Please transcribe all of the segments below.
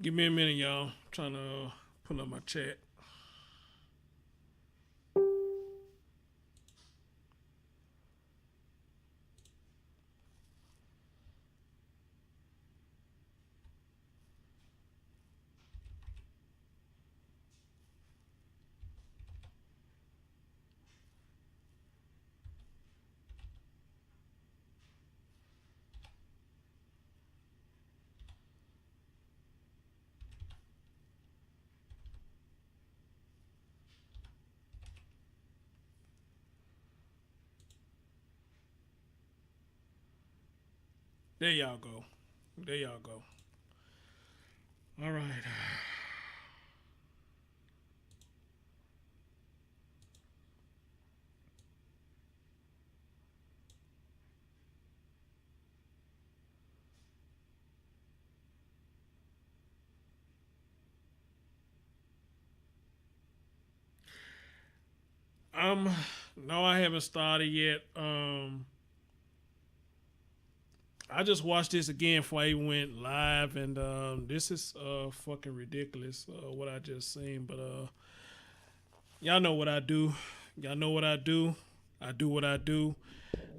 Give me a minute, y'all. I'm trying to pull up my chat. There y'all go. There y'all go. All right. Um, no, I haven't started yet. I just watched this again before I even went live, and this is fucking ridiculous. What I just seen, but y'all know what I do. Y'all know what I do. I do what I do.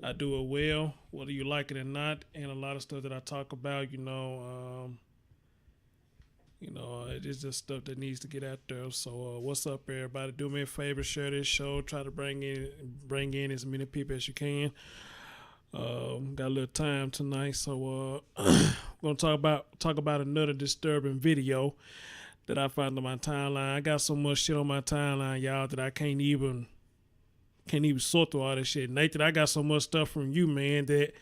I do it well, whether you like it or not. And a lot of stuff that I talk about, it's just stuff that needs to get out there. So, what's up, everybody? Do me a favor, share this show. Try to bring in as many people as you can. Got a little time tonight, so we're gonna talk about another disturbing video that I found on my timeline. I got so much shit on my timeline, y'all, that I can't even sort through all this shit. Nathan, I got so much stuff from you, man, that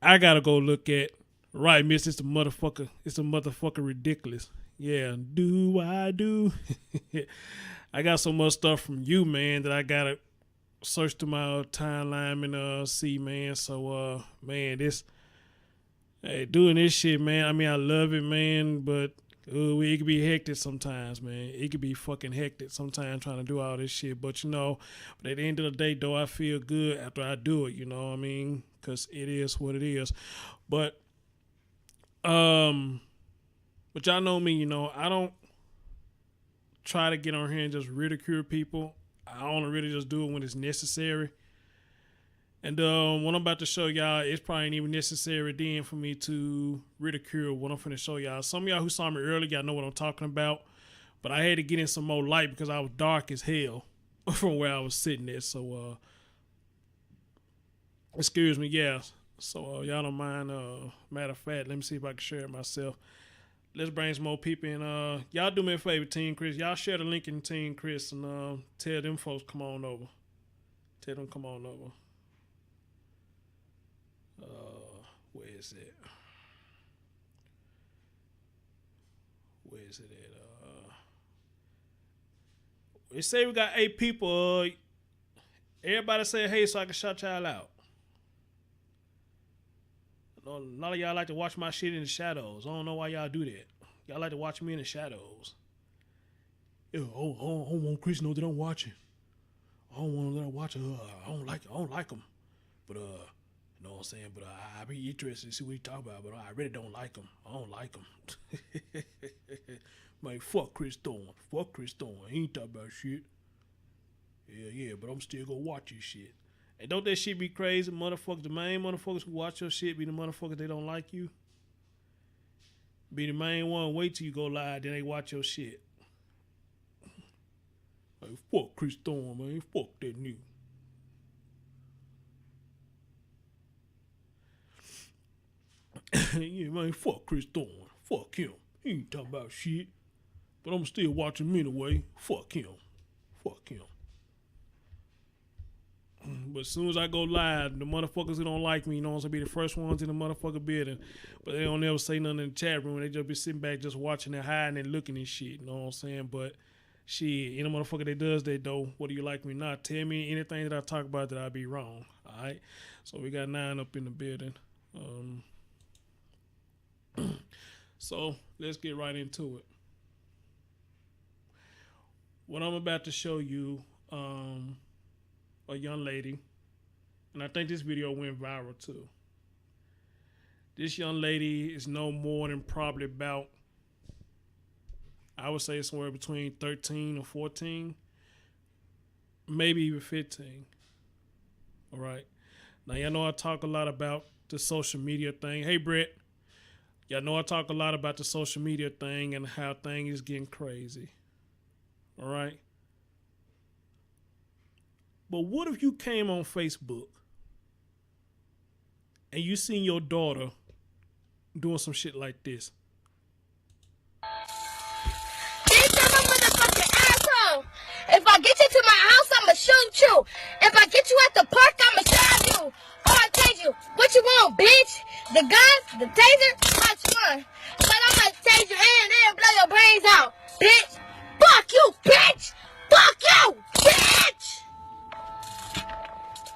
I gotta go look at. Right, miss, it's a motherfucker ridiculous. Yeah, do I do? I got so much stuff from you, man, that I gotta search through my timeline and see, man. So man, this hey, doing this shit, man. I mean, I love it, man, but it could be hectic sometimes, man. It could be fucking hectic sometimes trying to do all this shit. But at the end of the day, though, I feel good after I do it. You know what I mean? Because it is what it is. But um, but y'all know me. I don't try to get on here and just ridicule people. I only really just do it when it's necessary. And what I'm about to show y'all, it's probably ain't even necessary then for me to ridicule what I'm finna show y'all. Some of y'all who saw me earlier, y'all know what I'm talking about. But I had to get in some more light because I was dark as hell from where I was sitting at. So, excuse me, yeah. So, y'all don't mind. Matter of fact, let me see if I can share it myself. Let's bring some more people in. Y'all do me a favor, Team Chris. Y'all share the link in Team Chris and tell them folks come on over. Tell them come on over. Where is it? Where is it at? They say we got 8 people. Everybody say hey so I can shout y'all out. A lot of y'all like to watch my shit in the shadows. I don't know why y'all do that. Y'all like to watch me in the shadows. Yeah, I don't want Chris to know that I'm watching. I don't want to let her watch. I don't like. I don't like him. But you know what I'm saying. But I be interested to see what he talk about. But I really don't like him. I don't like him. Man, fuck Chris Thorne. Fuck Chris Thorne. He ain't talk about shit. Yeah. But I'm still gonna watch his shit. And don't that shit be crazy, motherfuckers? The main motherfuckers who watch your shit be the motherfuckers they don't like you. Be the main one. Wait till you go live, then they watch your shit. Like, fuck Chris Thorne, man. Fuck that nigga. Yeah, man. Fuck Chris Thorne. Fuck him. He ain't talking about shit. But I'm still watching him anyway. Fuck him. Fuck him. But as soon as I go live, the motherfuckers who don't like me, I'm gonna be the first ones in the motherfucker building. But they don't ever say nothing in the chat room. They just be sitting back just watching and hiding and looking and shit. You know what I'm saying? But shit, any motherfucker that does that though, whether you like me or not, tell me anything that I talk about that I be wrong. Alright? So we got 9 up in the building. So let's get right into it. What I'm about to show you, a young lady, and I think this video went viral too. This young lady is no more than probably about I would say somewhere between 13 or 14, maybe even 15. All right. Now, y'all know I talk a lot about the social media thing. Hey, Brett. Y'all know I talk a lot about the social media thing and how things is getting crazy. All right. But what if you came on Facebook and you seen your daughter doing some shit like this? Bitch, I'm a motherfucking asshole. If I get you to my house, I'ma shoot you. If I get you at the park, I'ma stab you. Or I tase you. What you want, bitch? The gun? The taser? Which one? But I'ma tase you and then blow your brains out, bitch. Fuck you, bitch. Fuck you, bitch.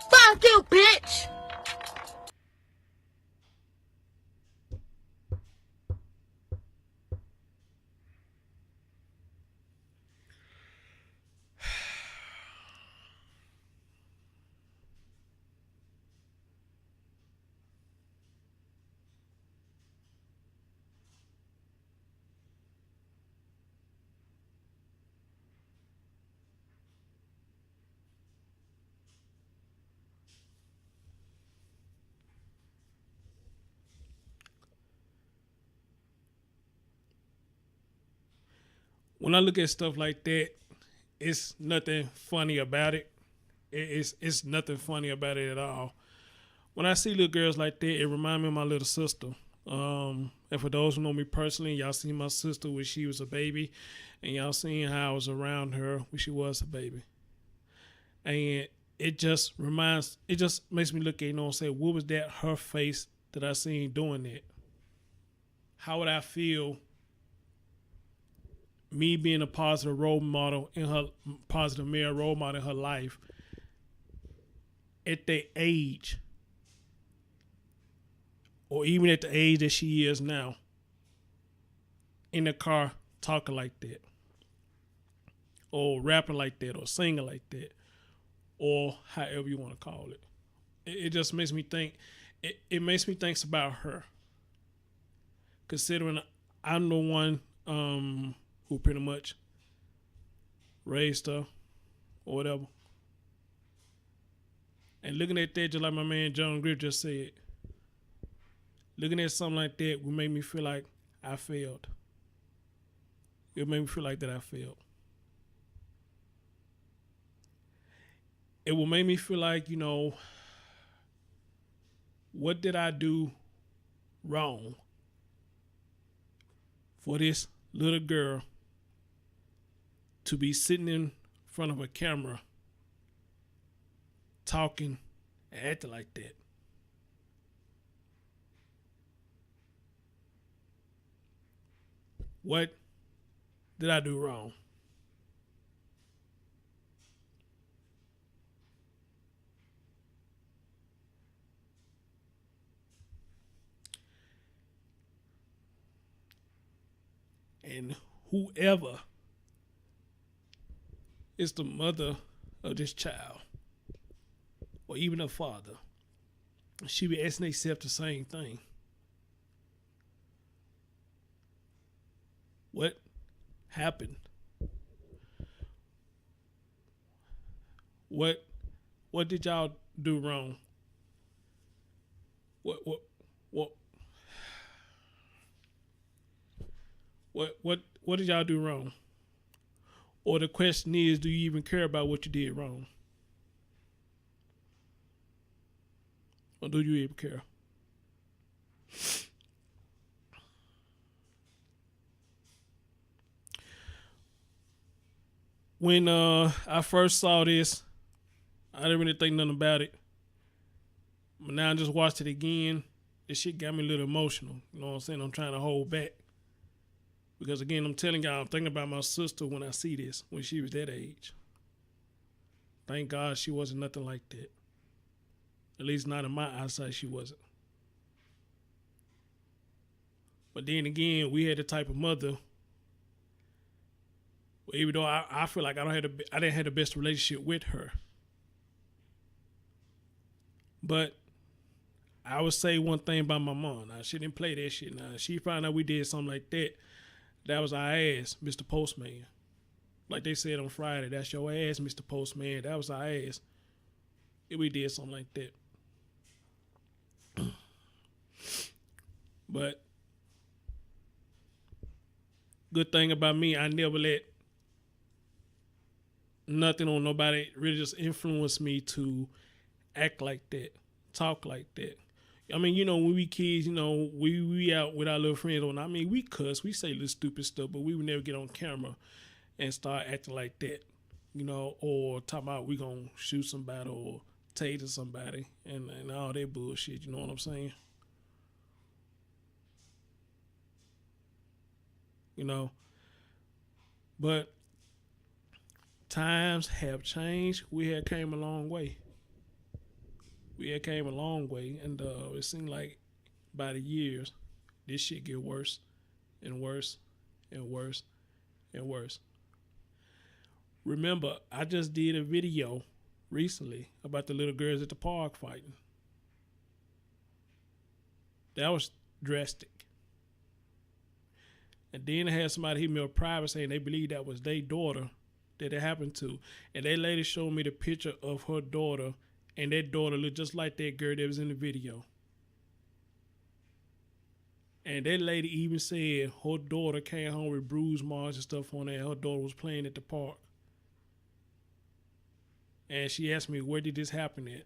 Fuck you, bitch. When I look at stuff like that, it's nothing funny about it. It's nothing funny about it at all. When I see little girls like that, it reminds me of my little sister. And for those who know me personally, y'all seen my sister when she was a baby, and y'all seen how I was around her when she was a baby. And it just makes me look at, and say, what was that her face that I seen doing that? How would I feel me being a positive role model in her, positive male role model in her life at the age, or even at the age that she is now, in the car talking like that, or rapping like that, or singing like that, or however you want to call it. It just makes me think. It makes me think about her, considering I'm the one who pretty much raised her or whatever. And looking at that, just like my man John Griff just said, looking at something like that would make me feel like I failed. It would make me feel like that I failed. It will make me feel like, what did I do wrong for this little girl to be sitting in front of a camera talking and acting like that? What did I do wrong? And whoever is the mother of this child, or even her father, she be asking themselves the same thing. What happened? What did y'all do wrong? What what what what did y'all do wrong? Or the question is, do you even care about what you did wrong? Or do you even care? When I first saw this, I didn't really think nothing about it. But now I just watched it again. This shit got me a little emotional. You know what I'm saying? I'm trying to hold back. Because again, I'm telling y'all, I'm thinking about my sister when I see this, when she was that age. Thank God she wasn't nothing like that. At least not in my eyesight, she wasn't. But then again, we had the type of mother where even though I feel like I didn't have the best relationship with her. But I would say one thing about my mom. Now, she didn't play that shit. Now, she found out we did something like that. That was our ass, Mr. Postman. Like they said on Friday, that's your ass, Mr. Postman. That was our ass. If we did something like that. But good thing about me, I never let nothing on nobody really just influence me to act like that, talk like that. I mean, you know, when we kids, you know, we out with our little friends on. I mean, we cuss, we say little stupid stuff, but we would never get on camera and start acting like that, you know, or talk about we gonna shoot somebody or taser somebody and all that bullshit. You know what I'm saying? You know, but times have changed. We have came a long way. We had came a long way, and it seemed like by the years, this shit get worse and worse and worse and worse. Remember, I just did a video recently about the little girls at the park fighting. That was drastic. And then I had somebody hit me up private saying they believe that was their daughter that it happened to. And that lady showed me the picture of her daughter, and that daughter looked just like that girl that was in the video. And that lady even said her daughter came home with bruise marks and stuff on her. Her daughter was playing at the park. And she asked me, where did this happen at?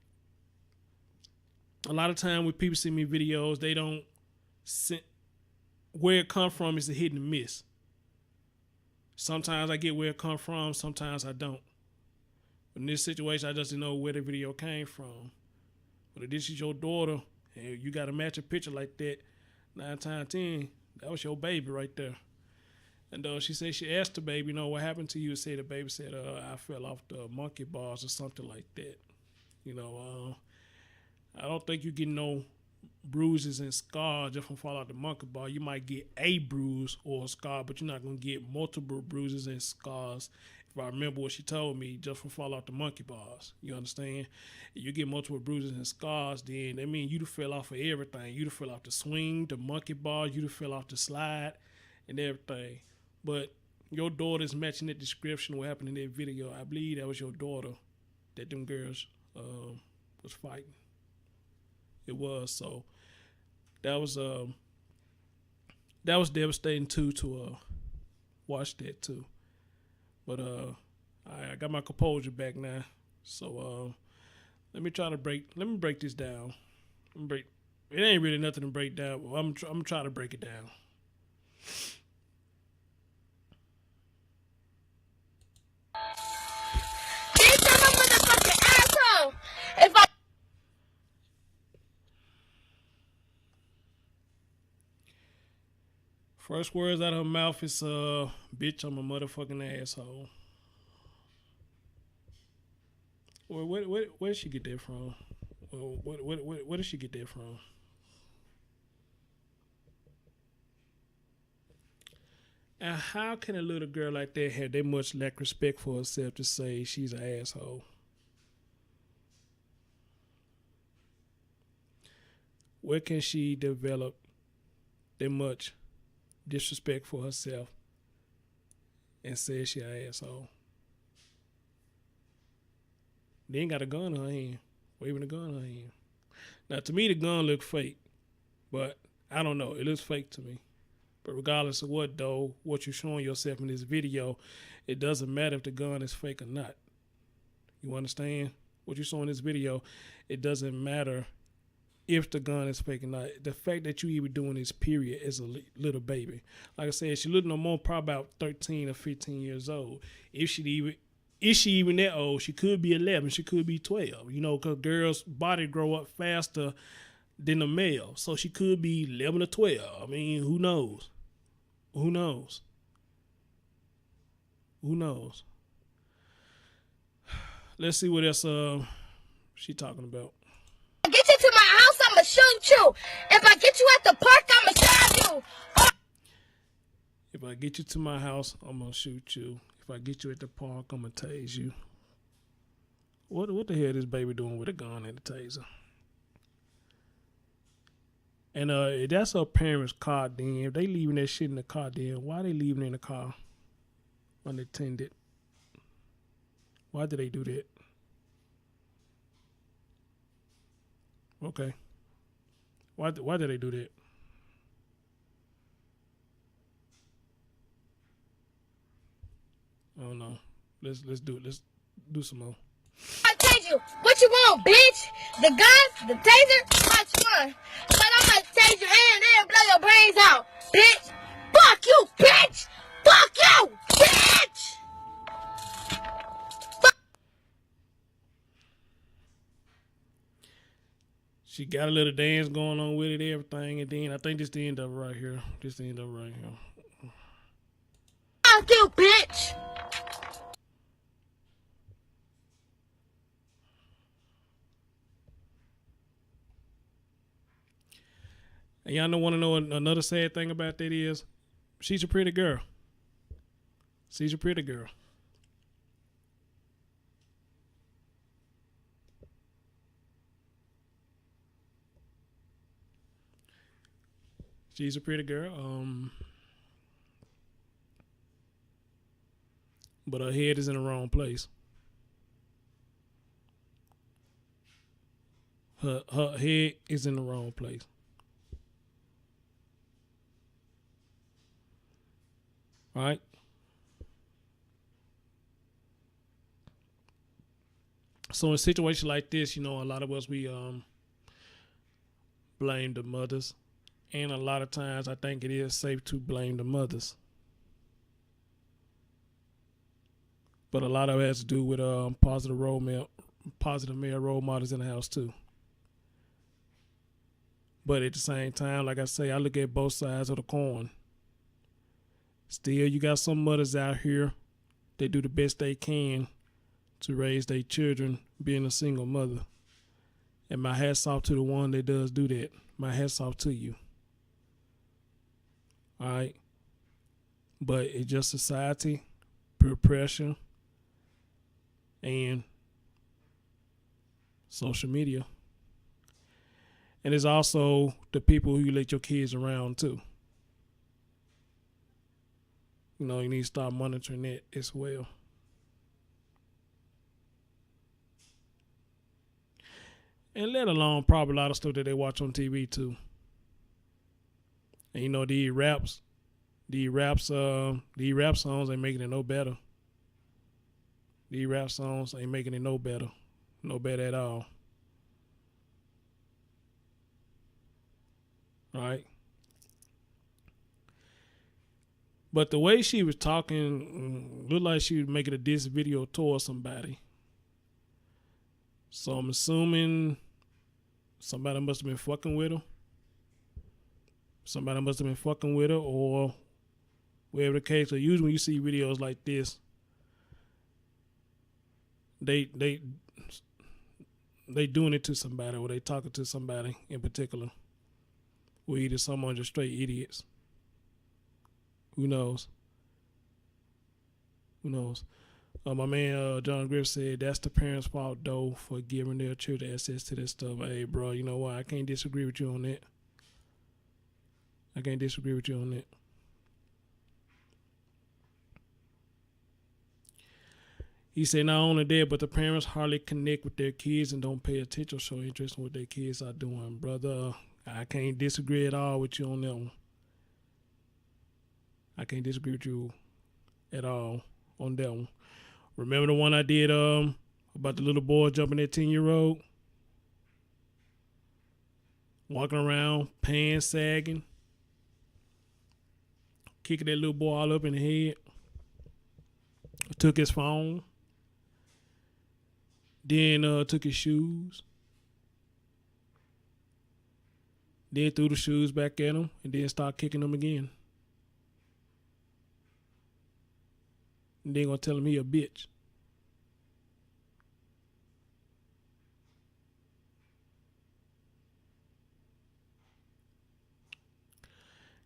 A lot of time when people see me videos, they don't see where it come from is a hit and miss. Sometimes I get where it come from, sometimes I don't. But in this situation, I just didn't know where the video came from. But if this is your daughter and you got to match a picture like that, 9 times 10, that was your baby right there. And she said she asked the baby, you know, what happened to you? Say the baby said, I fell off the monkey bars or something like that. You know, I don't think you get no bruises and scars just from fall out the monkey bar. You might get a bruise or a scar, but you're not going to get multiple bruises and scars. If I remember what she told me, just from fall off the monkey bars. You understand? If you get multiple bruises and scars, then that means you fell off of everything. You fell off the swing, the monkey bar, you fell off the slide, and everything. But your daughter's matching that description of what happened in that video. I believe that was your daughter that them girls was fighting. It was. So that was devastating too to watch that too. But I got my composure back now. So let me break this down. It ain't really nothing to break down. But I'm trying to break it down. Bitch, I'm a motherfucking asshole. If I First words out of her mouth is bitch, I'm a motherfucking asshole. Well, where did she get that from? Well, where did she get that from? And how can a little girl like that have that much lack respect for herself to say she's an asshole? Where can she develop that much disrespect for herself and say she an asshole? They ain't got a gun in her hand, waving a gun in her hand. Now, to me, the gun look fake, but I don't know. It looks fake to me. But regardless of what, though, what you're showing yourself in this video, it doesn't matter if the gun is fake or not. You understand? What you're showing in this video, it doesn't matter if the gun is fake or not. The fact that you even doing this period as a little baby. Like I said, she look no more probably about 13 or 15 years old. Is she even that old? She could be 11. She could be 12. You know, because girls' body grow up faster than a male. So she could be 11 or 12. I mean, who knows? Who knows? Who knows? Let's see what else she talking about. get you to my house, I'ma shoot you. If I get you at the park, I'ma stab you. If I get you to my house, I'm gonna shoot you. If I get you at the park, I'm gonna tase you. What the hell is this baby doing with a gun and a taser? And if that's her parents' car, then if they leaving that shit in the car, then why they leaving it in the car unattended? Why did they do that? Okay. Why did they do that? I don't know. Let's do it. Let's do some more. I tell you, what you want, bitch? The gun, the taser, much fun. But I'm gonna tase your hand and blow your brains out, bitch. Fuck you, bitch. Fuck you, bitch. She got a little dance going on with it, everything, and then I think this the end of it right here. This the end of it right here. Fuck you, bitch. And y'all want to know another sad thing about that is, she's a pretty girl. She's a pretty girl. She's a pretty girl. But her head is in the wrong place. Her head is in the wrong place. Right? So in a situation like this, a lot of us, we blame the mothers. And a lot of times I think it is safe to blame the mothers. But a lot of it has to do with positive male role models in the house too. But at the same time, like I say, I look at both sides of the coin. Still, you got some mothers out here, they do the best they can to raise their children being a single mother. And my hat's off to the one that does do that. My hat's off to you. All right? But it's just society, peer pressure, and social media. And it's also the people who you let your kids around too. You need to start monitoring that as well. And let alone probably a lot of stuff that they watch on TV too. And these rap songs ain't making it no better. These rap songs ain't making it no better. No better at all. All right. But the way she was talking looked like she was making a diss video towards somebody. So I'm assuming somebody must have been fucking with her. Somebody must have been fucking with her, or whatever the case. So usually when you see videos like this, they doing it to somebody, or they talking to somebody in particular. Or either someone just straight idiots. Who knows? My man John Griff said that's the parents' fault though for giving their children access to this stuff. Hey, bro, you know what? I can't disagree with you on that. He said not only that, but the parents hardly connect with their kids and don't pay attention or show interest in what their kids are doing. Brother, I can't disagree at all with you on that one. I can't disagree with you at all on that one. Remember the one I did about the little boy jumping that 10-year-old? Walking around, pants sagging, kicking that little boy all up in the head. Took his phone. Then took his shoes. Then threw the shoes back at him and then started kicking them again. And then gonna tell him he a bitch.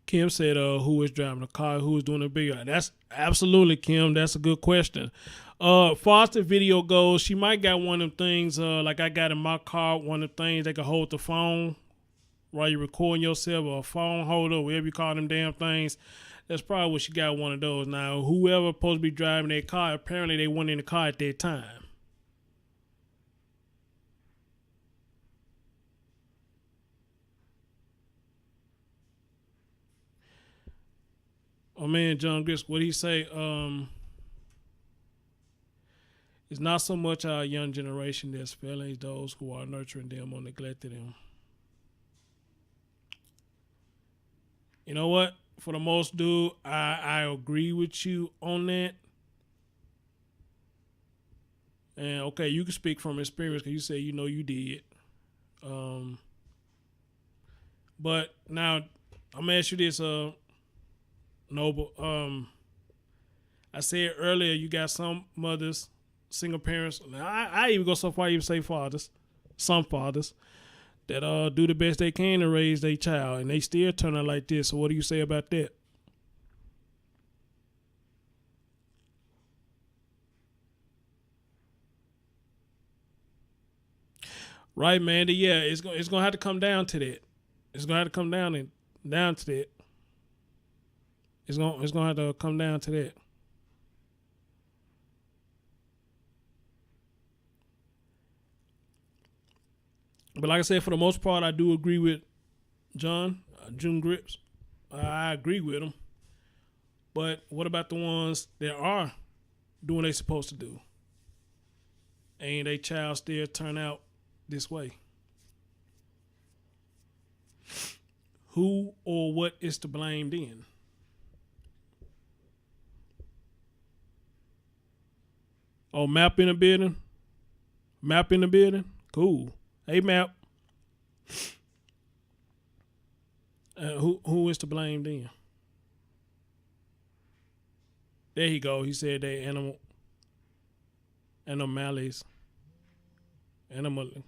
Kim said, who is driving the car? Who is doing the video? That's absolutely, Kim. That's a good question. Far as the video goes, she might got one of them things like I got in my car, one of the things that can hold the phone while you're recording yourself, or a phone holder, whatever you call them damn things. That's probably what she got, one of those. Now, whoever supposed to be driving that car, apparently they weren't in the car at that time. Oh man, John Grist, what he say? It's not so much our young generation that's failing, those who are nurturing them or neglecting them. You know what? For the most, dude, I agree with you on that. And okay, you can speak from experience because you say you know you did. But now I'm gonna ask you this, Noble. I said earlier you got some mothers, single parents. I even go so far even say fathers, some fathers that do the best they can to raise their child, and they still turn out like this. So what do you say about that? Right, Mandy. Yeah, it's gonna have to come down to that. It's gonna have to come down to that. It's gonna have to come down to that. But like I said, for the most part, I do agree with June Grips. I agree with him. But what about the ones that are doing what they supposed to do? And they child still turn out this way? Who or what is to blame then? Oh, Map in the building? Map in the building? Cool. Hey, Map. Who is to blame then? There he go. He said they anomalies. However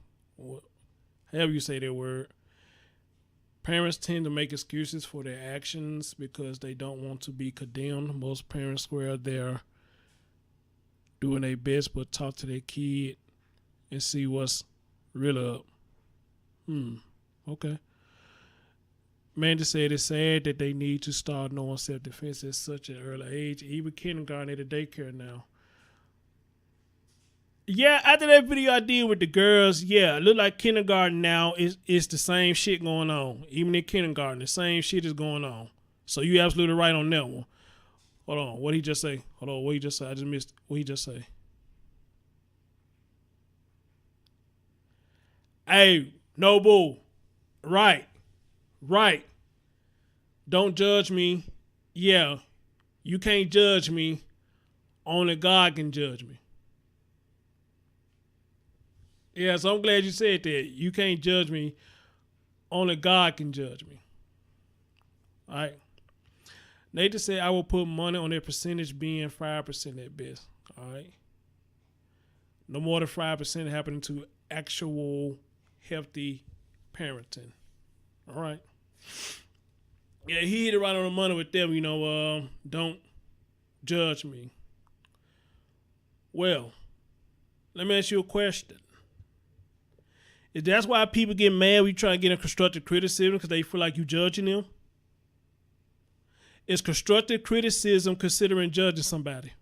you say that word. Parents tend to make excuses for their actions because they don't want to be condemned. Most parents swear they're doing their best, but talk to their kid and see what's really up. Okay. Mandy said it's sad that they need to start knowing self-defense at such an early age, even kindergarten at a daycare now. Yeah, after that video I did with the girls, yeah, it looked like kindergarten now is the same shit going on. Even in kindergarten, the same shit is going on. So you absolutely right on that one. Hold on, what did he just say? What he just say? I just missed what he just say. Hey, Noble, right. Don't judge me. Yeah, you can't judge me. Only God can judge me. Yeah, so I'm glad you said that. You can't judge me. Only God can judge me. All right. Nathan said I will put money on their percentage being 5% at best. All right. No more than 5% happening to actual healthy parenting. All right. Yeah, he hit it right on the money with them. Don't judge me. Well, let me ask you a question. Is that's why people get mad when you try to get in constructive criticism because they feel like you judging them? Is constructive criticism considering judging somebody?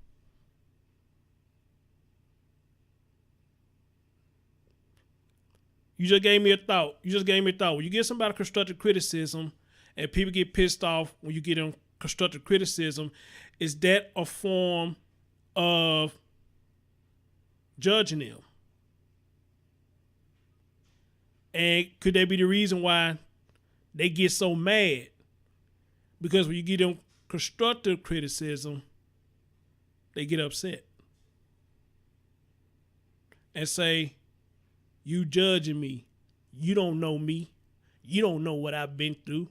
You just gave me a thought. When you give somebody constructive criticism and people get pissed off when you get them constructive criticism, is that a form of judging them? And could that be the reason why they get so mad? Because when you give them constructive criticism, they get upset and say, you judging me. You don't know me. You don't know what I've been through.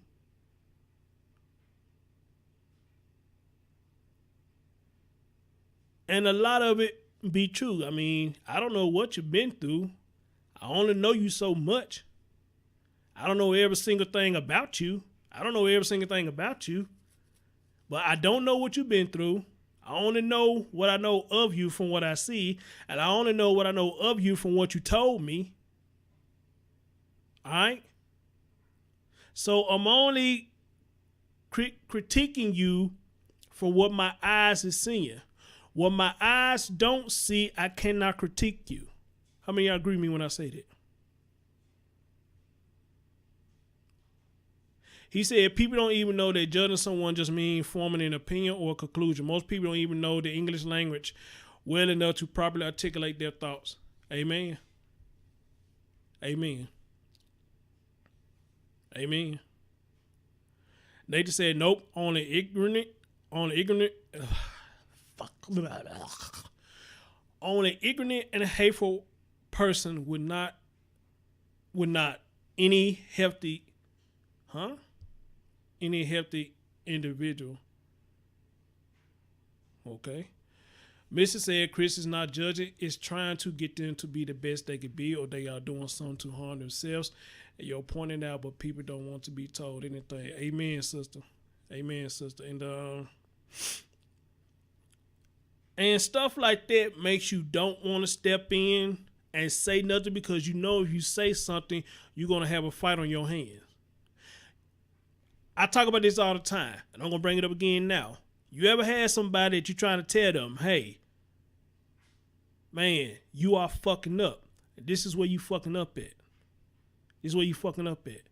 And a lot of it be true. I mean, I don't know what you've been through. I only know you so much. I don't know every single thing about you. But I don't know what you've been through. I only know what I know of you from what I see. And I only know what I know of you from what you told me. All right? So I'm only critiquing you for what my eyes is seeing. What my eyes don't see, I cannot critique you. How many of y'all agree with me when I say that? He said people don't even know that judging someone just means forming an opinion or a conclusion. Most people don't even know the English language well enough to properly articulate their thoughts. Amen. Amen. Amen. Nathan said, nope, only ignorant, only ignorant and hateful person would not any healthy individual. Okay. Mrs. said Chris is not judging, it's trying to get them to be the best they could be, or they are doing something to harm themselves. And you're pointing out, but people don't want to be told anything. Amen, sister. Amen, sister. And stuff like that makes you don't want to step in and say nothing, because you know if you say something, you're going to have a fight on your hands. I talk about this all the time, and I'm going to bring it up again now. You ever had somebody that you're trying to tell them, hey, man, you are fucking up. This is where you fucking up at. This is where you fucking up at.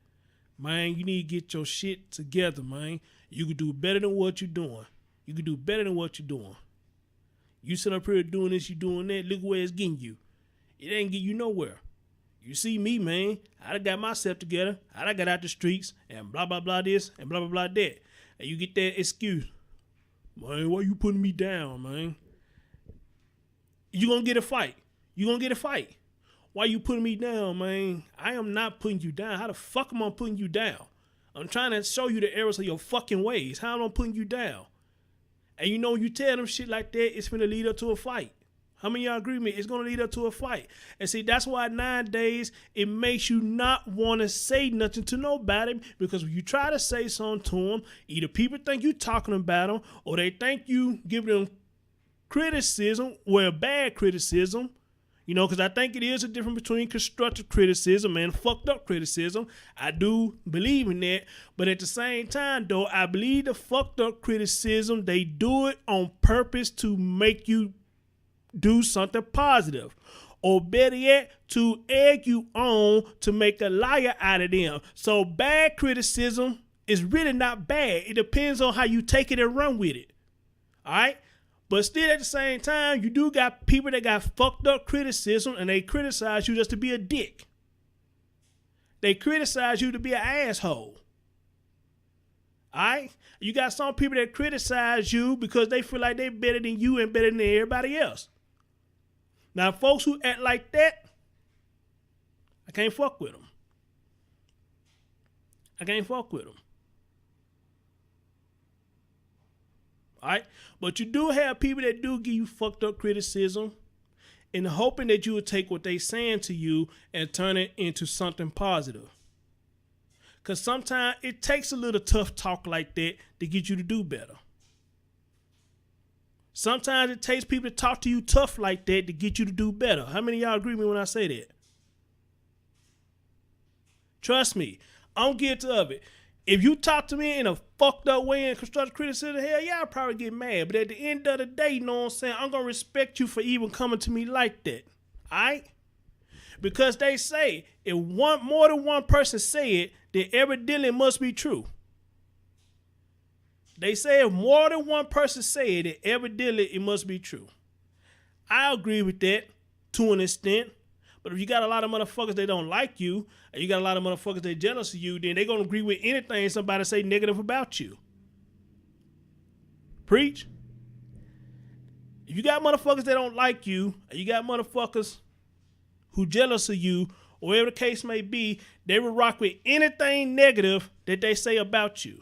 Man, you need to get your shit together, man. You can do better than what you're doing. You can do better than what you're doing. You sit up here doing this, you doing that. Look where it's getting you. It ain't getting you nowhere. You see me, man. I done got myself together. I done got out the streets and blah, blah, blah this and blah, blah, blah that. And you get that excuse. Man, why you putting me down, man? You gonna get a fight. You gonna get a fight. Why you putting me down, man? I am not putting you down. How the fuck am I putting you down? I'm trying to show you the errors of your fucking ways. How am I putting you down? And you know, you tell them shit like that, it's gonna lead up to a fight. How many of y'all agree with me? It's gonna lead up to a fight. And see, that's why nowadays it makes you not want to say nothing to nobody, because when you try to say something to them, either people think you talking about them, or they think you giving them criticism, well, bad criticism. You know, because I think it is a difference between constructive criticism and fucked up criticism. I do believe in that. But at the same time, though, I believe the fucked up criticism, they do it on purpose to make you do something positive. Or better yet, to egg you on to make a liar out of them. So bad criticism is really not bad. It depends on how you take it and run with it. All right? But still at the same time, you do got people that got fucked up criticism, and they criticize you just to be a dick. They criticize you to be an asshole. Alright? You got some people that criticize you because they feel like they're better than you and better than everybody else. Now, folks who act like that, I can't fuck with them. I can't fuck with them. All right, but you do have people that do give you fucked up criticism, in hoping that you would take what they saying to you and turn it into something positive. Because sometimes it takes a little tough talk like that to get you to do better. Sometimes it takes people to talk to you tough like that to get you to do better. How many of y'all agree with me when I say that? Trust me, I'm guilty of it. If you talk to me in a fucked up way and constructive criticism, hell yeah, I'll probably get mad. But at the end of the day, you know what I'm saying, I'm going to respect you for even coming to me like that. All right? Because they say, if more than one person say it, then evidently it must be true. They say if more than one person say it, then evidently it must be true. I agree with that to an extent. But if you got a lot of motherfuckers that don't like you, and you got a lot of motherfuckers that jealous of you, then they're going to agree with anything somebody say negative about you. Preach. If you got motherfuckers that don't like you, and you got motherfuckers who jealous of you, or whatever the case may be, they will rock with anything negative that they say about you.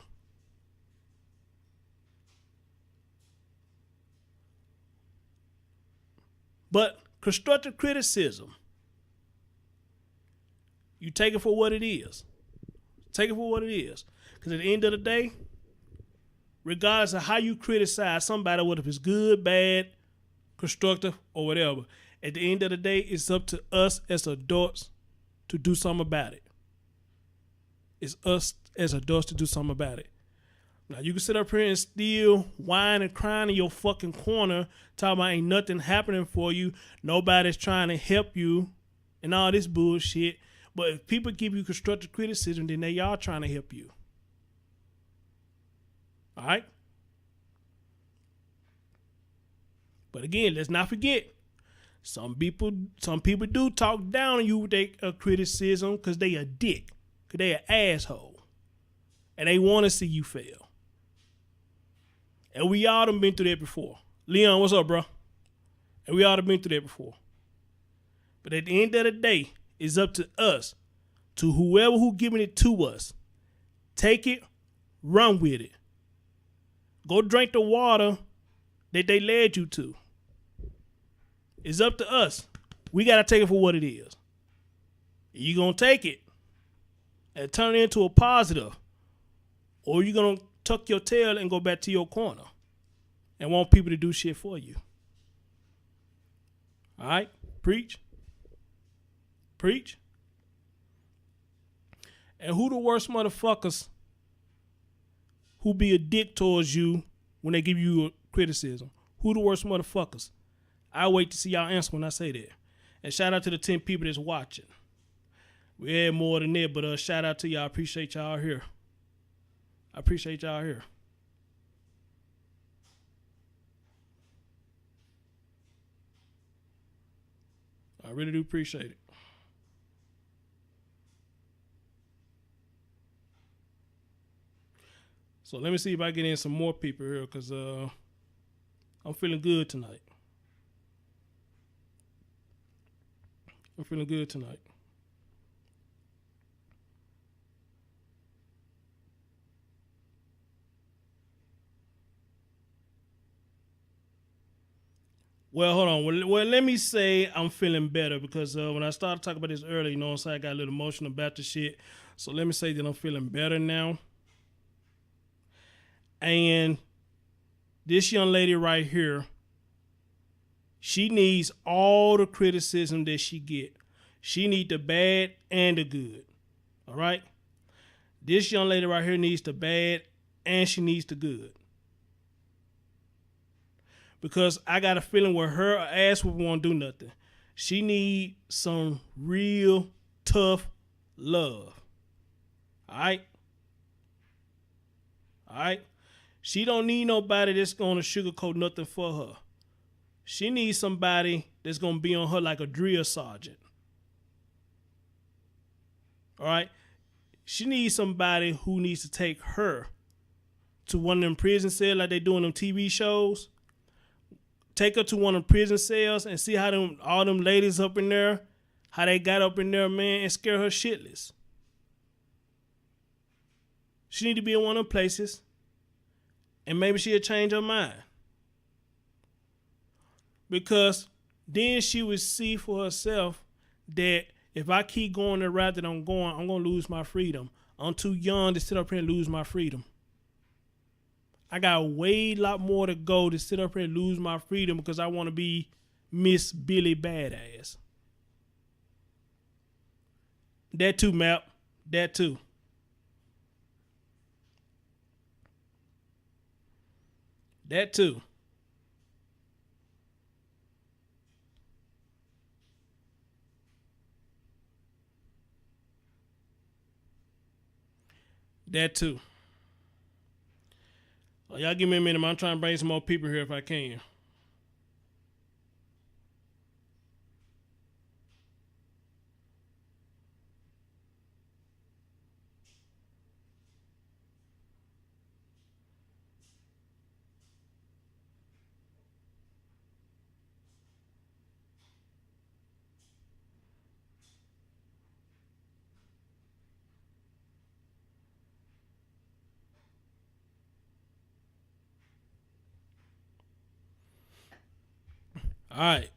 But constructive criticism, you take it for what it is. Take it for what it is. Because at the end of the day, regardless of how you criticize somebody, whether it's good, bad, constructive, or whatever, at the end of the day, it's up to us as adults to do something about it. It's us as adults to do something about it. Now you can sit up here and still whine and crying in your fucking corner, talking about ain't nothing happening for you, nobody's trying to help you, and all this bullshit. But if people give you constructive criticism, then they are trying to help you. All right? But again, let's not forget, some people do talk down on you with their criticism because they a dick, because they an asshole, and they want to see you fail. And we all done been through that before. Leon, what's up, bro? And we all done been through that before. But at the end of the day, it's up to us, to whoever who giving it to us. Take it, run with it. Go drink the water that they led you to. It's up to us. We got to take it for what it is. You going to take it and turn it into a positive, or you going to tuck your tail and go back to your corner and want people to do shit for you. All right? Preach. Preach. And who the worst motherfuckers who be a dick towards you when they give you a criticism? Who the worst motherfuckers? I wait to see y'all answer when I say that. And shout out to the 10 people that's watching. We had more than that, but shout out to y'all. I appreciate y'all here. I appreciate y'all here. I really do appreciate it. So let me see if I get in some more people here, because I'm feeling good tonight. I'm feeling good tonight. Well, hold on. Well, let me say I'm feeling better, because when I started talking about this earlier, you know what I'm saying, I got a little emotional about the shit. So let me say that I'm feeling better now. And this young lady right here, she needs all the criticism that she get. She needs the bad and the good. All right? This young lady right here needs the bad and she needs the good. Because I got a feeling where her ass won't do nothing. She need some real tough love. All right? All right? She don't need nobody that's going to sugarcoat nothing for her. She needs somebody that's going to be on her like a drill sergeant. All right? She needs somebody who needs to take her to one of them prison cells like they do in them TV shows. Take her to one of them prison cells and see how all them ladies up in there, how they got up in there, man, and scare her shitless. She need to be in one of them places, and maybe she'll change her mind. Because then she would see for herself that if I keep going the route that I'm going to lose my freedom. I'm too young to sit up here and lose my freedom. I got way lot more to go to sit up here and lose my freedom because I want to be Miss Billy Badass. That too, Map. That too. That too. That too. Oh, y'all give me a minute. I'm trying to bring some more people here if I can. All right.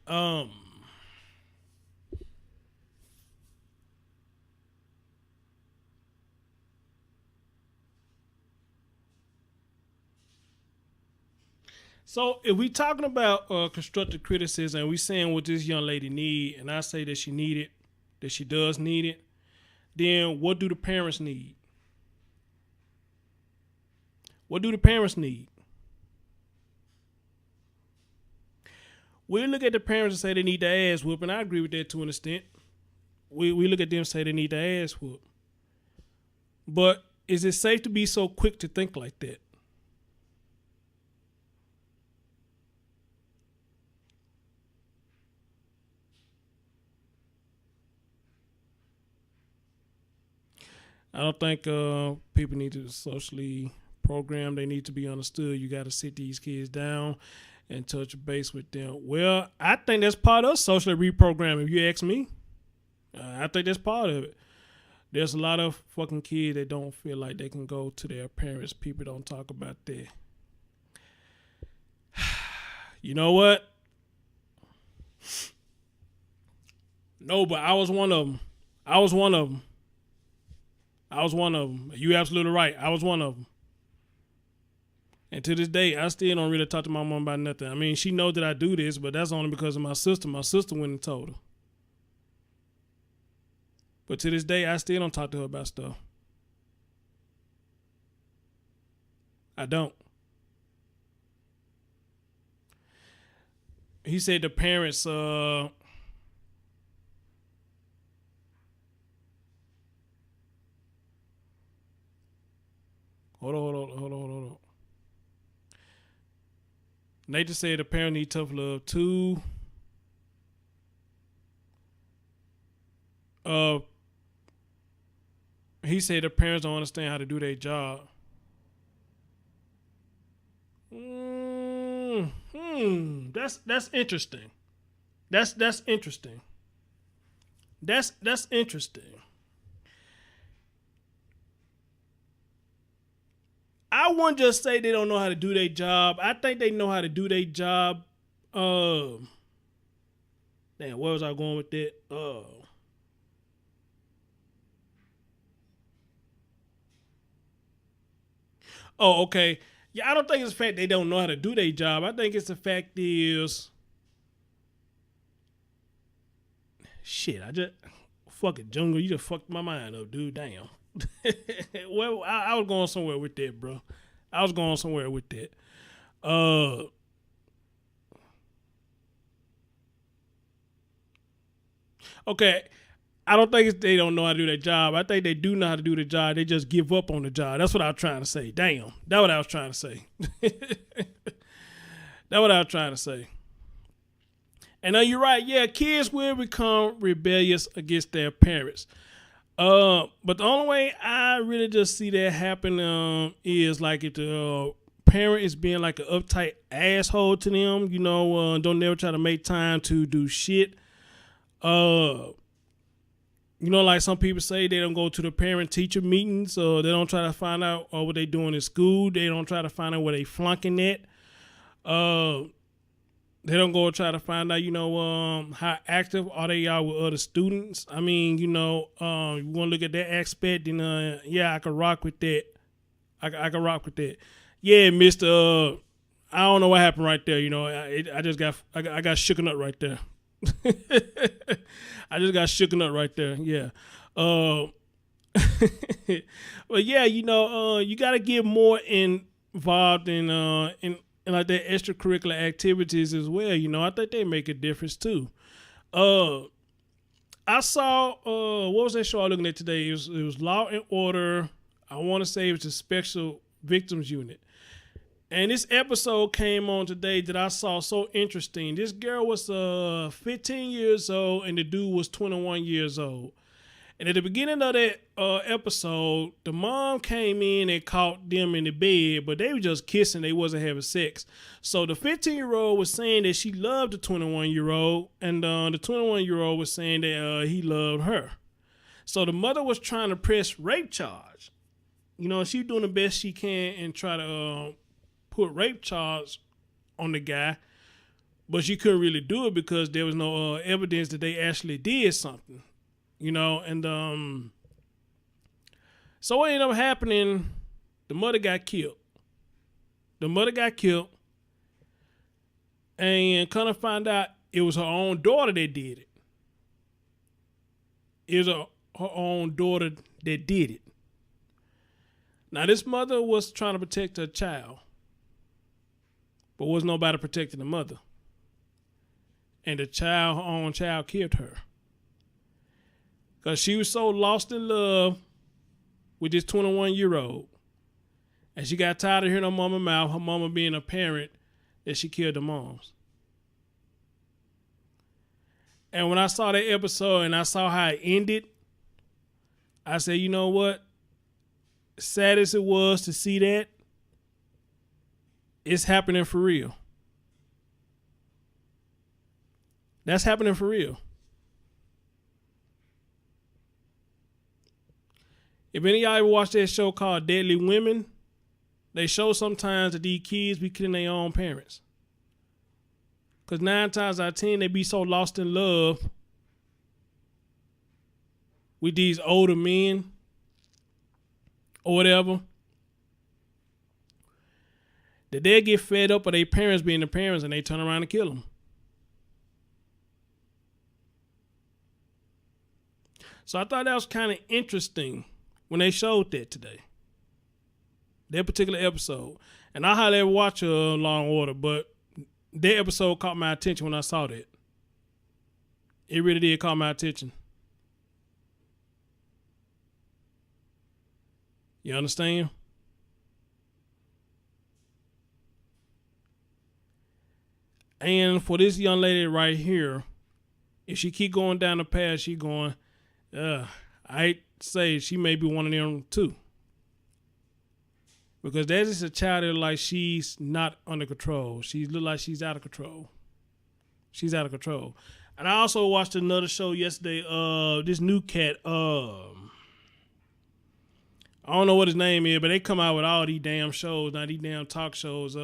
So if we talking about constructive criticism and we saying what this young lady need, and I say that she need it, that she does need it, then what do the parents need? What do the parents need? We look at the parents and say they need the ass whoop, and I agree with that to an extent. We look at them and say they need the ass whoop. But is it safe to be so quick to think like that? I don't think people need to socially program. They need to be understood. You got to sit these kids down and touch base with them. Well, I think that's part of socially reprogramming. If you ask me, I think that's part of it. There's a lot of fucking kids that don't feel like they can go to their parents. People don't talk about that. You know what? No, but I was one of them. You're absolutely right. I was one of them. And to this day, I still don't really talk to my mom about nothing. I mean, she knows that I do this, but that's only because of my sister. My sister went and told her. But to this day, I still don't talk to her about stuff. I don't. He said the parents, Hold on. Nathan said the parents need tough love too. He said the parents don't understand how to do their job. That's interesting. That's interesting. That's interesting. I wouldn't just say they don't know how to do their job. I think they know how to do their job. Damn, where was I going with that? Oh, okay. Yeah, I don't think it's the fact they don't know how to do their job. I think it's the fact is, shit. I just fucking jungle. You just fucked my mind up, dude. Damn. Well, I was going somewhere with that, bro. I was going somewhere with that. Okay. I don't think they don't know how to do their job. I think they do know how to do the job. They just give up on the job. That's what I was trying to say. Damn. That's what I was trying to say. That's what I was trying to say. And you're right. Yeah, kids will become rebellious against their parents. But the only way I really just see that happen is like if the parent is being like an uptight asshole to them, don't never try to make time to do shit. Like some people say they don't go to the parent-teacher meetings, or they don't try to find out what they doing in school. They don't try to find out where they flunking at. They don't go try to find out, how active are they are with other students. I mean, you want to look at that aspect, then yeah, I can rock with that. I can rock with that. Yeah, Mister. I don't know what happened right there. I just got shooken up right there. I just got shooken up right there. Yeah. But yeah, you got to get more involved in like their extracurricular activities as well. I think they make a difference too. I saw what was that show I was looking at today? It was Law and Order. I want to say it was the Special Victims Unit. And this episode came on today that I saw so interesting. This girl was 15 years old and the dude was 21 years old. And at the beginning of that episode, the mom came in and caught them in the bed, but they were just kissing. They wasn't having sex. So the 15-year-old was saying that she loved the 21-year-old, and the 21-year-old was saying that he loved her. So the mother was trying to press rape charge. She doing the best she can and try to put rape charge on the guy, but she couldn't really do it because there was no evidence that they actually did something. And so what ended up happening, the mother got killed. And kind of find out it was her own daughter that did it. It was her own daughter that did it. Now, this mother was trying to protect her child, but was nobody protecting the mother. And the child, her own child, killed her. Because she was so lost in love with this 21-year-old. And she got tired of hearing her mama mouth, her mama being a parent, that she killed the moms. And when I saw that episode and I saw how it ended, I said, you know what? Sad as it was to see that, it's happening for real. That's happening for real. If any of y'all ever watch that show called Deadly Women, they show sometimes that these kids be killing their own parents. Because 9 times out of 10, they be so lost in love with these older men or whatever that they get fed up of their parents being the parents and they turn around and kill them. So I thought that was kind of interesting when they showed that today. That particular episode. And I hardly ever watch Law and Order, but that episode caught my attention when I saw that. It really did caught my attention. You understand? And for this young lady right here, if she keep going down the path she going, I'd say she may be one of them too. Because that is a child that like she's not under control. She look like she's out of control. She's out of control. And I also watched another show yesterday. This new cat. I don't know what his name is, but they come out with all these damn shows, now these damn talk shows.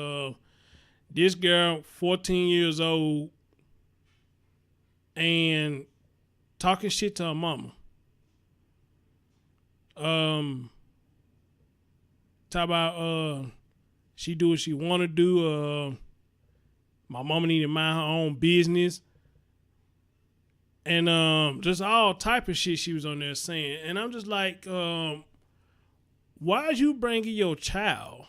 This girl, 14 years old, and talking shit to her mama. Talk about she do what she want to do. My mama need to mind her own business. And just all type of shit she was on there saying. And I'm just like, why is you bringing your child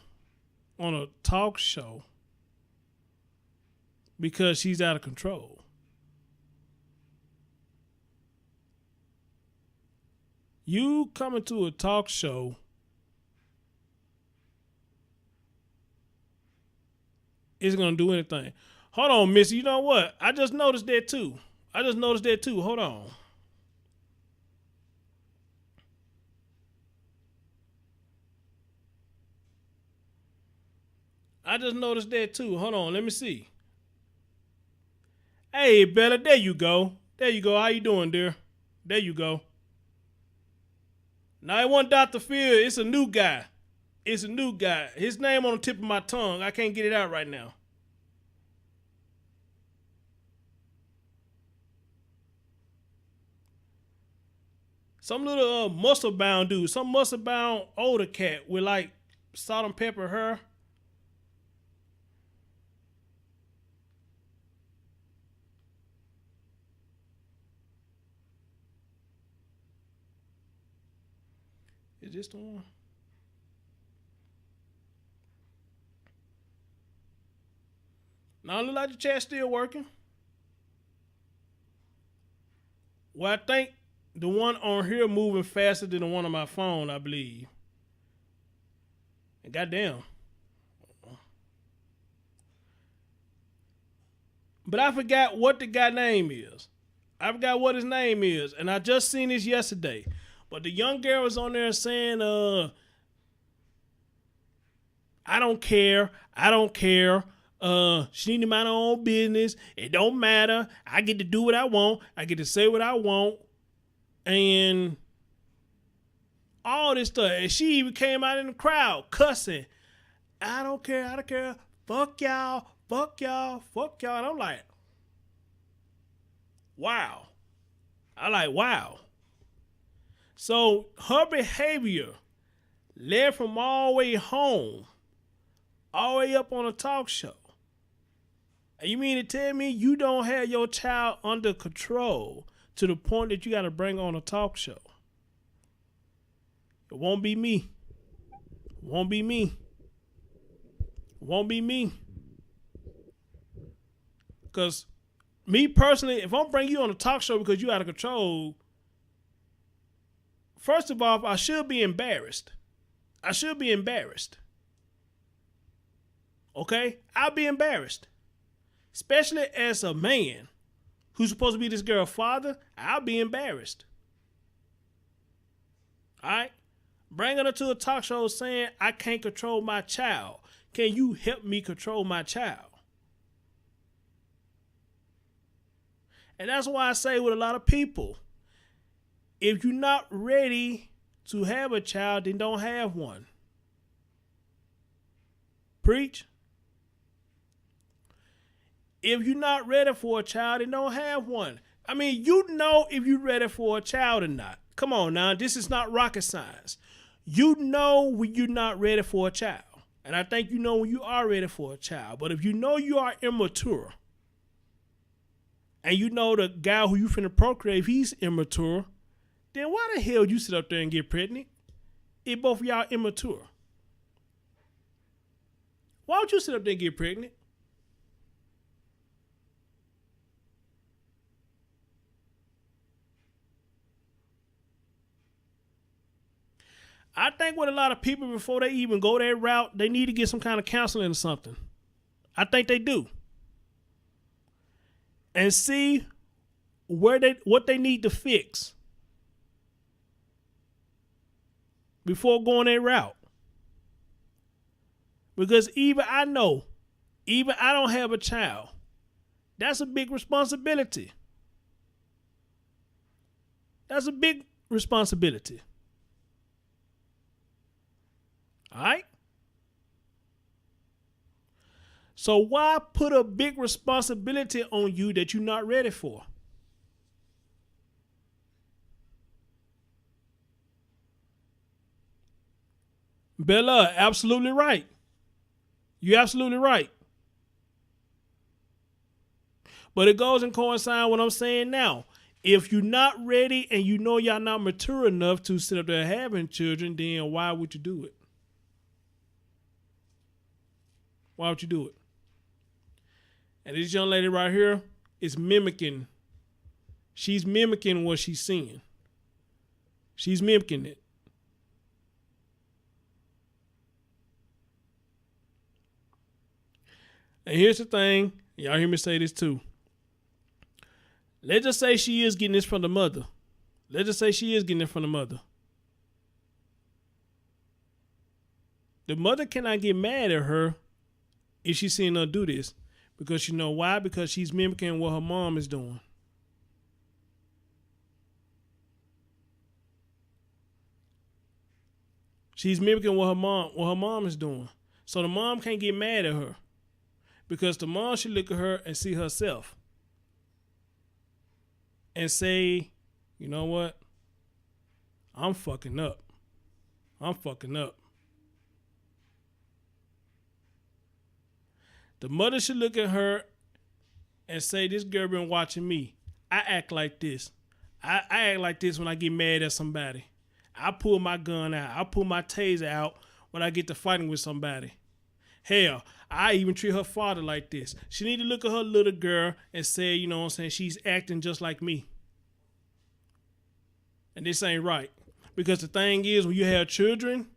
on a talk show because she's out of control? You coming to a talk show isn't going to do anything. Hold on, Missy. You know what? I just noticed that too. Hold on. I just noticed that too. Hold on. Let me see. Hey, Bella. There you go. How you doing, dear? There you go. Now, it wasn't Dr. Phil. It's a new guy. His name on the tip of my tongue. I can't get it out right now. Some little muscle bound dude. Some muscle bound older cat with like salt and pepper hair. Is this the one? Now it look like the chat's still working. Well, I think the one on here moving faster than the one on my phone, I believe. And goddamn. But I forgot what the guy name is. I forgot what his name is. And I just seen this yesterday. But the young girl was on there saying, I don't care. She need to mind her own business. It don't matter. I get to do what I want. I get to say what I want. And all this stuff. And she even came out in the crowd cussing. I don't care. Fuck y'all. And I'm like, wow. Wow. So her behavior led from all the way home, all the way up on a talk show. And you mean to tell me you don't have your child under control to the point that you got to bring on a talk show? It won't be me. Won't be me. Won't be me. Because me personally, if I'm bringing you on a talk show because you out of control, first of all, I should be embarrassed. I should be embarrassed. Okay? I'll be embarrassed. Especially as a man who's supposed to be this girl's father, I'll be embarrassed. All right? Bringing her to a talk show saying, I can't control my child. Can you help me control my child? And that's why I say with a lot of people, if you're not ready to have a child, then don't have one. Preach. If you're not ready for a child, then don't have one. I mean, you know if you're ready for a child or not. Come on now, this is not rocket science. You know when you're not ready for a child. And I think you know when you are ready for a child. But if you know you are immature, and you know the guy who you finna procreate, if he's immature, then why the hell you sit up there and get pregnant if both of y'all immature? Why would you sit up there and get pregnant? I think with a lot of people, before they even go that route, they need to get some kind of counseling or something. I think they do. And see what they need to fix before going that route. Because even I don't have a child. That's a big responsibility. That's a big responsibility. All right? So why put a big responsibility on you that you're not ready for? Bella, absolutely right. You're absolutely right. But it goes and coincides with what I'm saying now. If you're not ready and you know y'all not mature enough to sit up there having children, then why would you do it? Why would you do it? And this young lady right here is mimicking. She's mimicking what she's seeing. She's mimicking it. And here's the thing. Y'all hear me say this too. Let's just say she is getting this from the mother. Let's just say she is getting it from the mother. The mother cannot get mad at her if she's seeing her do this. Because you know why? Because she's mimicking what her mom is doing. She's mimicking what her mom is doing. So the mom can't get mad at her. Because the mom should look at her and see herself. And say, you know what? I'm fucking up. I'm fucking up. The mother should look at her and say, this girl been watching me. I act like this. I act like this when I get mad at somebody. I pull my gun out. I pull my taser out when I get to fighting with somebody. Hell, I even treat her father like this. She need to look at her little girl and say, you know what I'm saying, she's acting just like me. And this ain't right. Because the thing is, when you have children,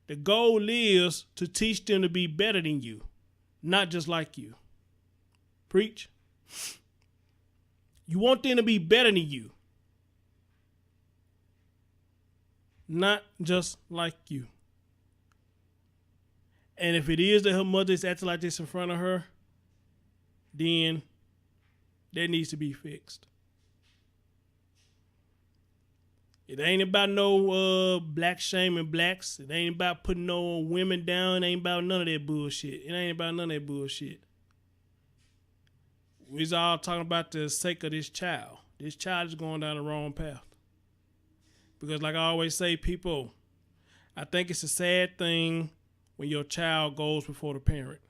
the goal is to teach them to be better than you. Not just like you. Preach. You want them to be better than you. Not just like you. And if it is that her mother is acting like this in front of her, then that needs to be fixed. It ain't about no black shaming blacks. It ain't about putting no women down. It ain't about none of that bullshit. It ain't about none of that bullshit. We're all talking about the sake of this child. This child is going down the wrong path. Because like I always say, people, I think it's a sad thing when your child goes before the parent.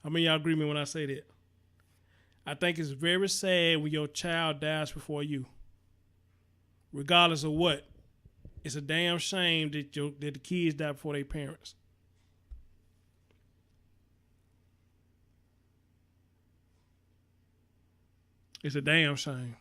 How many of y'all agree with me when I say that? I think it's very sad when your child dies before you. Regardless of what. It's a damn shame that the kids die before their parents. It's a damn shame.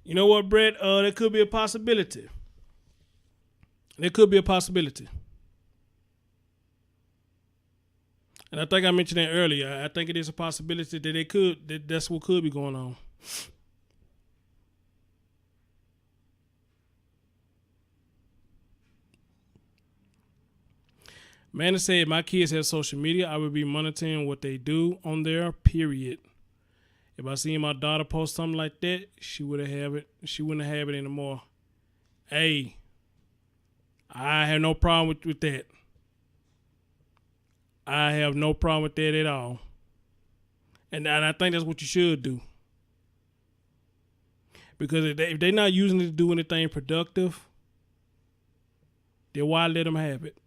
You know what, Brett? There could be a possibility. There could be a possibility. And I think I mentioned that earlier. I think it is a possibility that that's what could be going on. Amanda said, my kids have social media. I would be monitoring what they do on there, period. If I seen my daughter post something like that, she wouldn't have it anymore. Hey, I have no problem with that. I have no problem with that at all. And I think that's what you should do. Because if they're not using it to do anything productive, then why let them have it?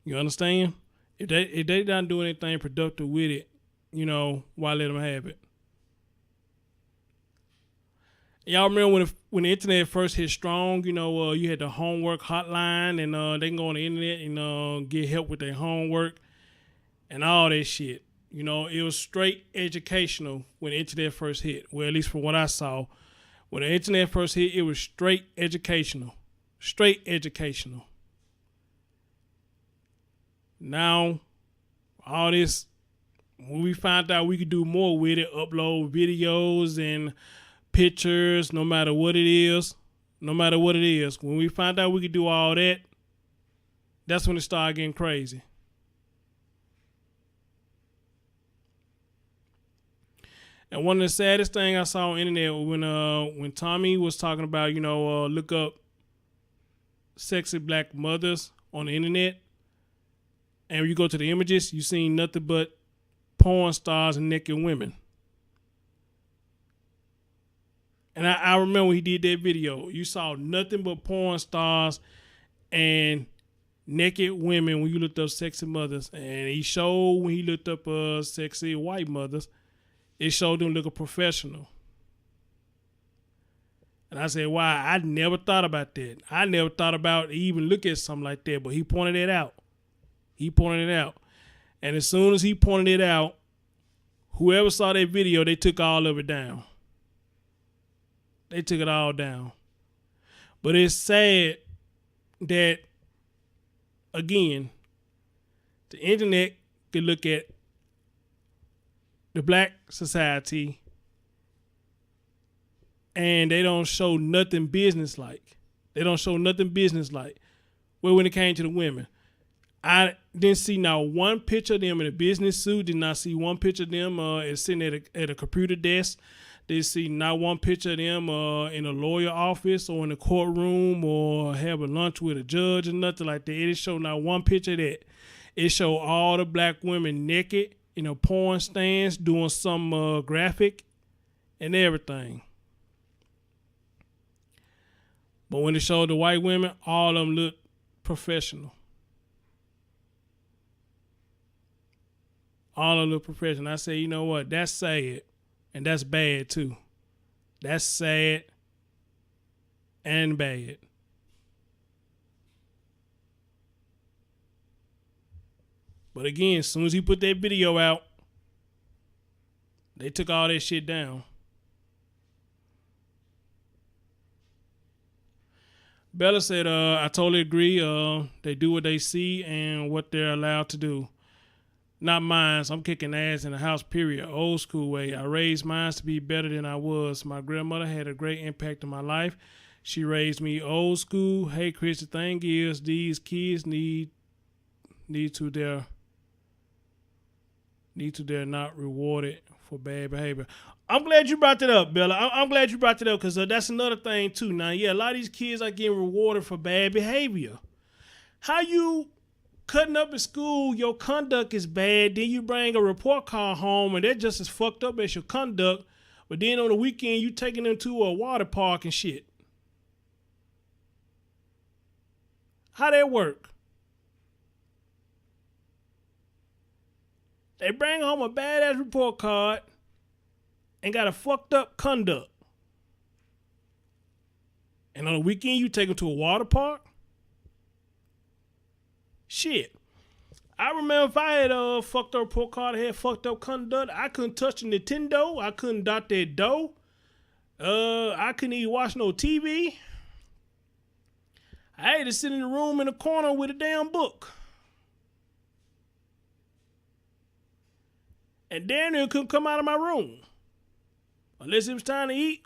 You understand? If they not doing anything productive with it, why let them have it? Y'all remember when the internet first hit strong, you had the homework hotline and they can go on the internet and get help with their homework and all that shit. It was straight educational when the internet first hit. Well, at least from what I saw. When the internet first hit, it was straight educational. Straight educational. Now, all this, when we found out we could do more with it, upload videos and pictures, no matter what it is. When we found out we could do all that, that's when it started getting crazy. And one of the saddest things I saw on the internet when Tommy was talking about, look up sexy black mothers on the internet. And when you go to the images, you see nothing but porn stars and naked women. And I remember when he did that video, you saw nothing but porn stars and naked women when you looked up sexy mothers. And he showed when he looked up sexy white mothers, it showed them looking professional. And I said, wow, I never thought about that. I never thought about even looking at something like that, but he pointed it out. And as soon as he pointed it out, whoever saw that video, they took all of it down. They took it all down. But it's sad that, again, the internet could look at the black society and they don't show nothing business-like. Well, when it came to the women, I didn't see not one picture of them in a business suit. Did not see one picture of them sitting at a computer desk. Didn't see not one picture of them in a lawyer office or in a courtroom or having lunch with a judge or nothing like that. It didn't show not one picture of that. It showed all the black women naked in a porn stands doing some graphic and everything. But when it showed the white women, all of them looked professional. All of the profession. I say, you know what? That's sad. And that's bad too. That's sad and bad. But again, as soon as he put that video out, they took all that shit down. Bella said, I totally agree. They do what they see and what they're allowed to do. Not mine. So I'm kicking ass in the house, period. Old school way. I raised mine to be better than I was. My grandmother had a great impact on my life. She raised me old school. Hey, Chris, the thing is, these kids need to they're not rewarded for bad behavior. I'm glad you brought that up, Bella. I'm glad you brought that up because that's another thing too. Now, yeah, a lot of these kids are getting rewarded for bad behavior. How you cutting up in school, your conduct is bad, then you bring a report card home and they're just as fucked up as your conduct, But then on the weekend, you taking them to a water park and shit. How that work? They bring home a badass report card and got a fucked up conduct. And on the weekend, you take them to a water park? Shit. I remember if I had a fucked up report card, I had fucked up conduct, I couldn't touch the Nintendo. I couldn't dot that dough. I couldn't even watch no TV. I had to sit in the room in the corner with a damn book. And Daniel couldn't come out of my room. Unless it was time to eat,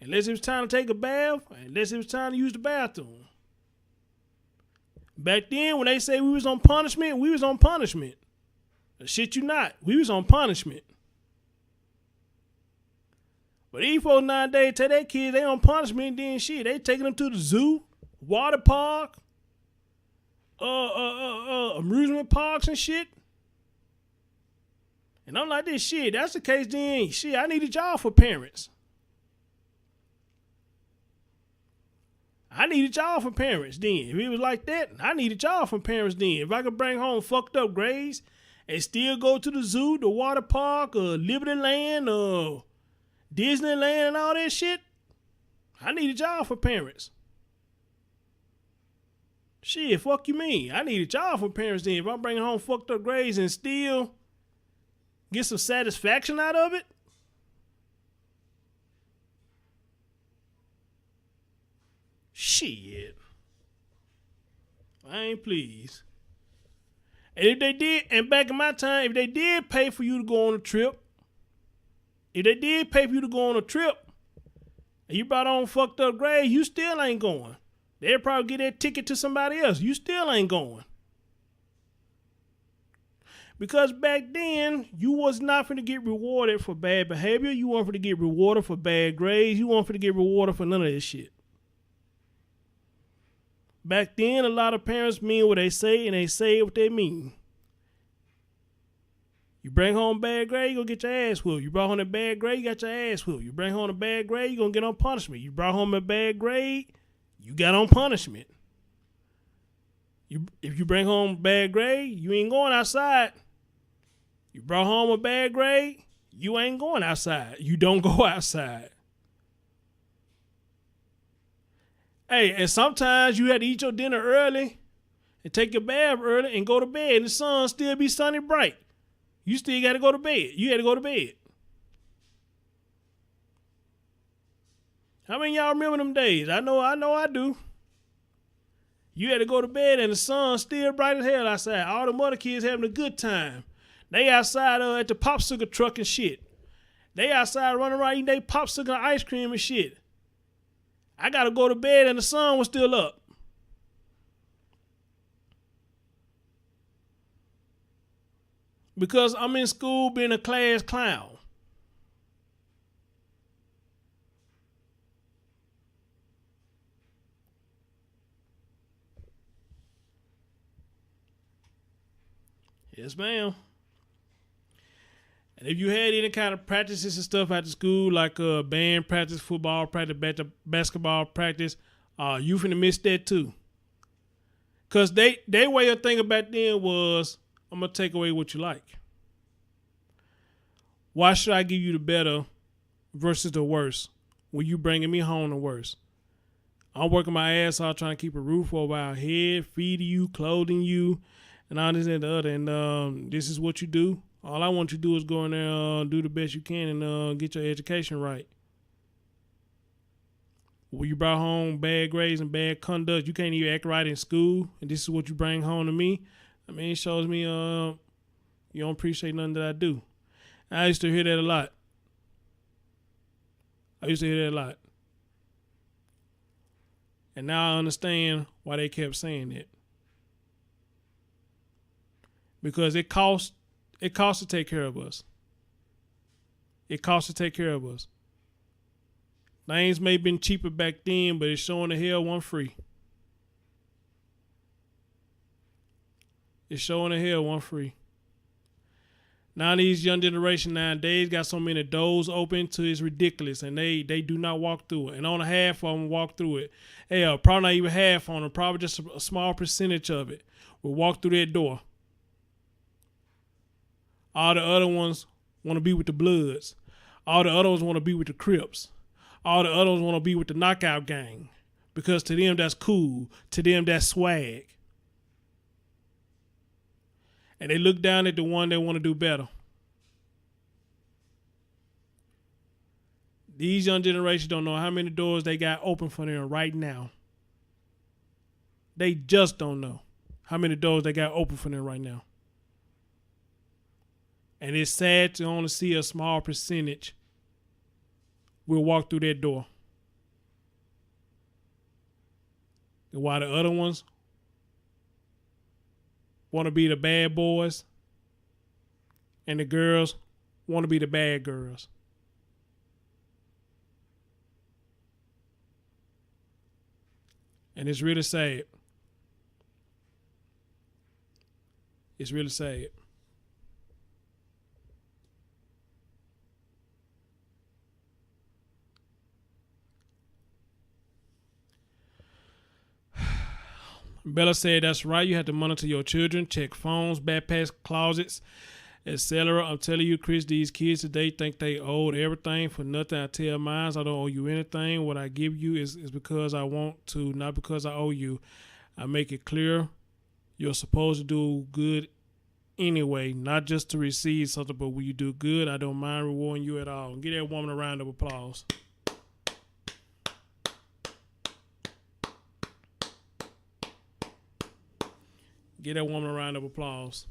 unless it was time to take a bath, unless it was time to use the bathroom. Back then, when they say we was on punishment, we was on punishment. Shit you not. We was on punishment. But these folks nowadays tell their kids they on punishment, then shit. They taking them to the zoo, water park, amusement parks and shit. And I'm like, this shit, that's the case then. Shit, I need a job for parents. I need a job from parents then. If it was like that, I need a job from parents then. If I could bring home fucked up grades and still go to the zoo, the water park, or Liberty Land, or Disneyland and all that shit, I need a job for parents. Shit, fuck you mean? I need a job for parents then. If I'm bringing home fucked up grades and still get some satisfaction out of it, shit, I ain't pleased. And if they did, and back in my time, if they did pay for you to go on a trip, and you brought on fucked up grades, you still ain't going. They'll probably get that ticket to somebody else. You still ain't going. Because back then, you was not finna get rewarded for bad behavior. You weren't finna get rewarded for bad grades. You weren't finna get rewarded for none of this shit. Back then, a lot of parents mean what they say, and they say what they mean. You bring home bad grade, you gonna get your ass whooped. You brought home a bad grade, you got your ass whooped. You bring home a bad grade, you gonna get on punishment. You brought home a bad grade, you got on punishment. If you bring home a bad grade, you ain't going outside. You brought home a bad grade, you ain't going outside. You don't go outside. Hey, and sometimes you had to eat your dinner early and take your bath early and go to bed, and the sun still be sunny bright. You still got to go to bed. You had to go to bed. How many of y'all remember them days? I know I do. You had to go to bed and the sun still bright as hell outside. All the mother kids having a good time. They outside at the popsicle truck and shit. They outside running around eating they popsicle ice cream and shit. I got to go to bed and the sun was still up. Because I'm in school being a class clown. Yes, ma'am. And if you had any kind of practices and stuff after school, like band practice, football practice, basketball practice, you finna miss that too. Because they way of thinking back then was, I'm going to take away what you like. Why should I give you the better versus the worse when you bringing me home the worse? I'm working my ass off trying to keep a roof over our head, feeding you, clothing you, and all this and the other. And this is what you do. All I want you to do is go in there, do the best you can, and get your education right. When you brought home bad grades and bad conduct, you can't even act right in school, and this is what you bring home to me. I mean, it shows me you don't appreciate nothing that I do. I used to hear that a lot. And now I understand why they kept saying that. Because it costs to take care of us. Things may have been cheaper back then, but it's showing the hell one free. Now these young generation nowadays got so many doors open to it's ridiculous, and they do not walk through it. And only half of them walk through it. Hell, probably not even half on them. Probably just a small percentage of it will walk through that door. All the other ones want to be with the Bloods. All the other ones want to be with the Crips. All the other ones want to be with the Knockout Gang. Because to them, that's cool. To them, that's swag. And they look down at the one that want to do better. These young generations don't know how many doors they got open for them right now. They just don't know how many doors they got open for them right now. And it's sad to only see a small percentage will walk through that door. And while the other ones want to be the bad boys and the girls want to be the bad girls. And it's really sad. It's really sad. Bella said, that's right. You have to monitor your children, check phones, backpacks, closets, etc. I'm telling you, Chris, these kids today think they owed everything for nothing. I tell mine, I don't owe you anything. What I give you is because I want to, not because I owe you. I make it clear you're supposed to do good anyway, not just to receive something, but when you do good, I don't mind rewarding you at all. Give that woman a round of applause. Give that woman a round of applause.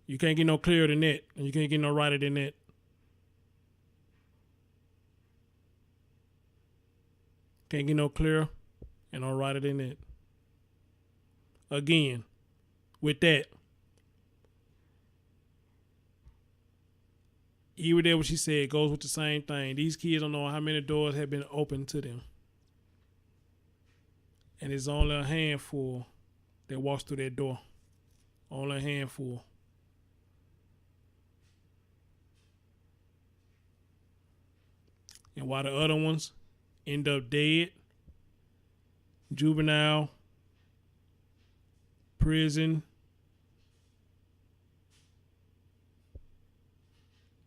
You can't get no clearer than that, and you can't get no righter than that. Can't get no clearer and no righter than that. Again, with that, even there what she said goes with the same thing. These kids don't know how many doors have been opened to them. And it's only a handful that walks through that door. Only a handful. And while the other ones end up dead, juvenile, prison,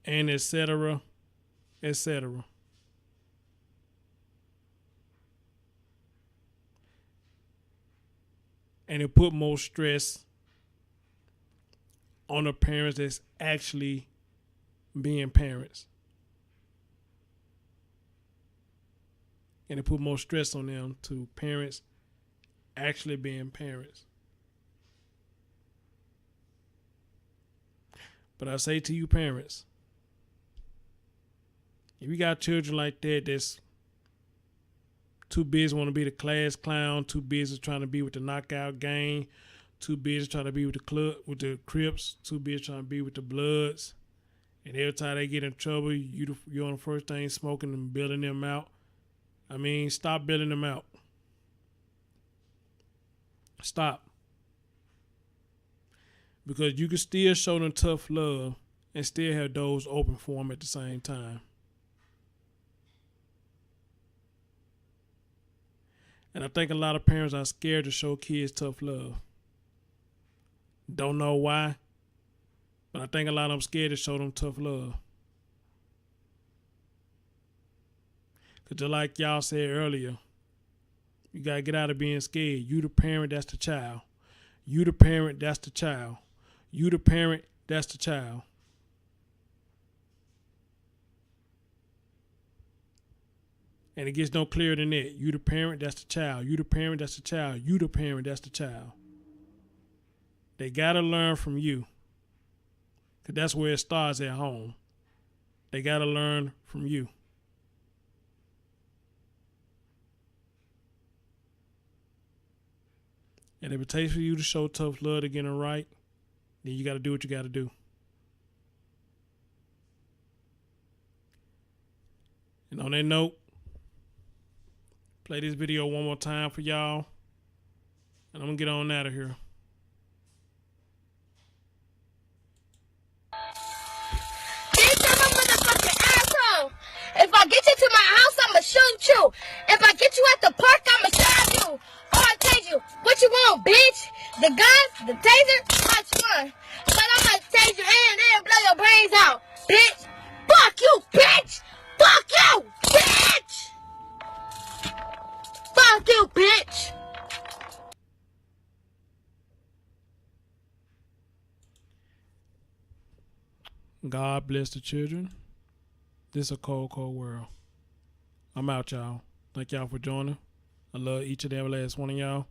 and etc., etc. And it put more stress on the parents that's actually being parents. And it put more stress on them to parents actually being parents. But I say to you parents, if you got children like that that's too busy want to be the class clown, too busy trying to be with the knockout gang, too busy trying to be with the club, with the Crips, too busy trying to be with the Bloods, and every time they get in trouble, you're on the first thing smoking and building them out. I mean, stop building them out. Stop. Because you can still show them tough love and still have doors open for them at the same time. And I think a lot of parents are scared to show kids tough love. Don't know why, but I think a lot of them scared to show them tough love. Because just like y'all said earlier, you got to get out of being scared. You the parent, that's the child. You the parent, that's the child. You the parent, that's the child. And it gets no clearer than that. You the parent, that's the child. You the parent, that's the child. You the parent, that's the child. They got to learn from you. Because that's where it starts at home. They got to learn from you. And if it takes for you to show tough love to get it right, then you got to do what you got to do. And on that note, play this video one more time for y'all. And I'm going to get on out of here. get you to my house, I'ma shoot you. If I get you at the park, I'ma shove you. Or I tase you. What you want, bitch? The gun? The taser? Which one? But I'ma tase you and then blow your brains out, bitch. Fuck you, bitch. Fuck you, bitch. Fuck you, bitch. God bless the children. This is a cold, cold world. I'm out, y'all. Thank y'all for joining. I love each and every last one of y'all.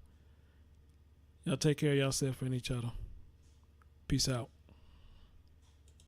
Y'all take care of yourself and each other. Peace out.